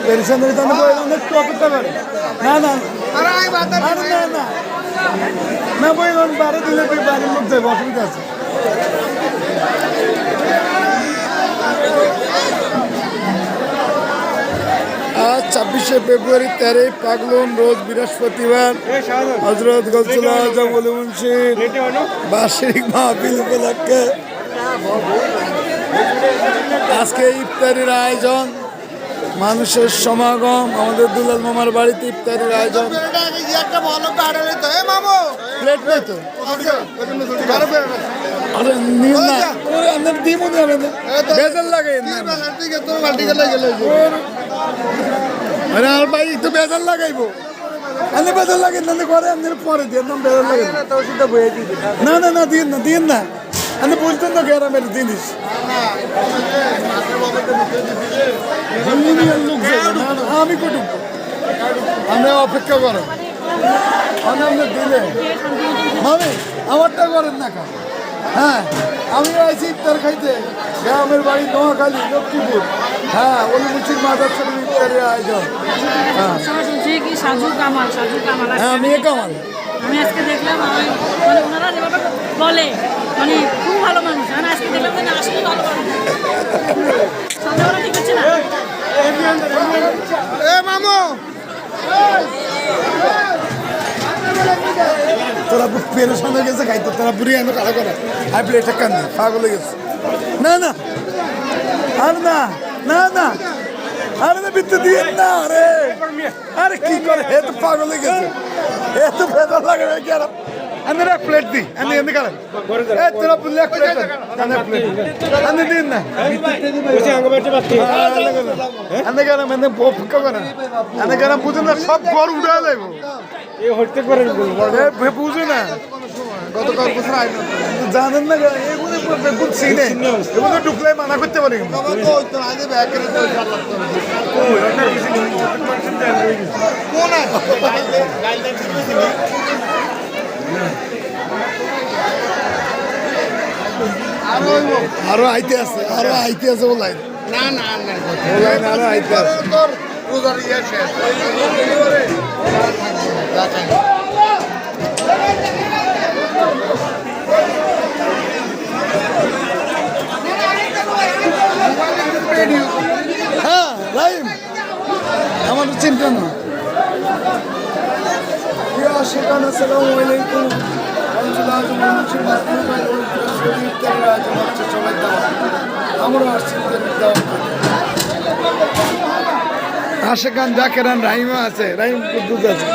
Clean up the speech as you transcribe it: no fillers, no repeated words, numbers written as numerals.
পেরেশান হয়ে তাহলে অনেক করতে পারে না না না না না বই বারে দিলে বাড়ির লোক যাবে অসুবিধা আছে। আজ 26শে ফেব্রুয়ারি 13 পাগলুন রোজ বৃহস্পতিবার হজরত গৌসুল আজম ওলি মুন্সির বার্ষিক মাহফিল উপলক্ষে আজকে ইফতারির আয়োজন, মানুষের সমাগম। আমাদের দুলাল মামার বাড়িতে ইফতারির আয়োজন। প্লেট নেই তো বেজাল লাগে আর ভাই একটু বেজাল লাগাইবো আমি বেজাল লাগে করে আমি পরে দিয়ে বেজাল লাগে না না না দিন না দিন না আমি বলতেন না গ্রামের জিনিস আমি কুটুম আমি অপেক্ষা করো আমি দিলে মানে আমারটা করেন না কা হ্যাঁ আমি আইছি ইফতার খাইতে গ্রামের বাড়ি নোয়াখালী লক্ষ্মীপুর। হ্যাঁ ওলি মুন্সির মাদ্রাসার ইফতারের আয়োজন। হ্যাঁ আমি কামাল আমি আজকে দেখলাম মানে ওনারা যেভাবে বলে মানে খুব ভালো মানুষ। আমি আজকে দেখলাম মানে আসলে ভালো মানুষ। সন্ধ্যাবেলা ঠিক আছে না মামু তোরা পেরেশান হয়ে গেছে খাইতো তোরা বুড়ি আনো কালা করে আর প্লেটটা কান্দি পাগল হয়ে গেছে। না না আর না না না আরে না বিদ্যুৎ দিয়ে না আরে আরে কি করে হে তো পাগল হয়ে গেছে এ তো ভেতর লাগে কি আর আমি এক প্লেট দি আমি এমনি কালাম এ তোরা বুঝলে এক প্লেট কানে প্লেট আমি দিন না বুঝি আঙ্গ বেটে বাতি আমি গেলাম মানে বফকা করে আমি গেলাম বুঝুন না সব ঘর উড়ে যাইবো এ হইতে পারে এ বুঝু না গতকাল বছর আইন জানেন না এগুলো বেগুন সিনে এগুলো ঢুকলে মানা করতে পারি বাবা তো হইতো না আগে ব্যাগ করে কোন আরো আইতে আছে ও লাইন না না না ও লাইন আরো আইতে আছে তোর রোজার ইয়া শেষ হ্যাঁ রাইম আমার চিন্তা না সেখানে আসসালামু আলাইকুম আশেখান জাকেরান রাহিমা আছে রাহিম কুদ্দুস আছে।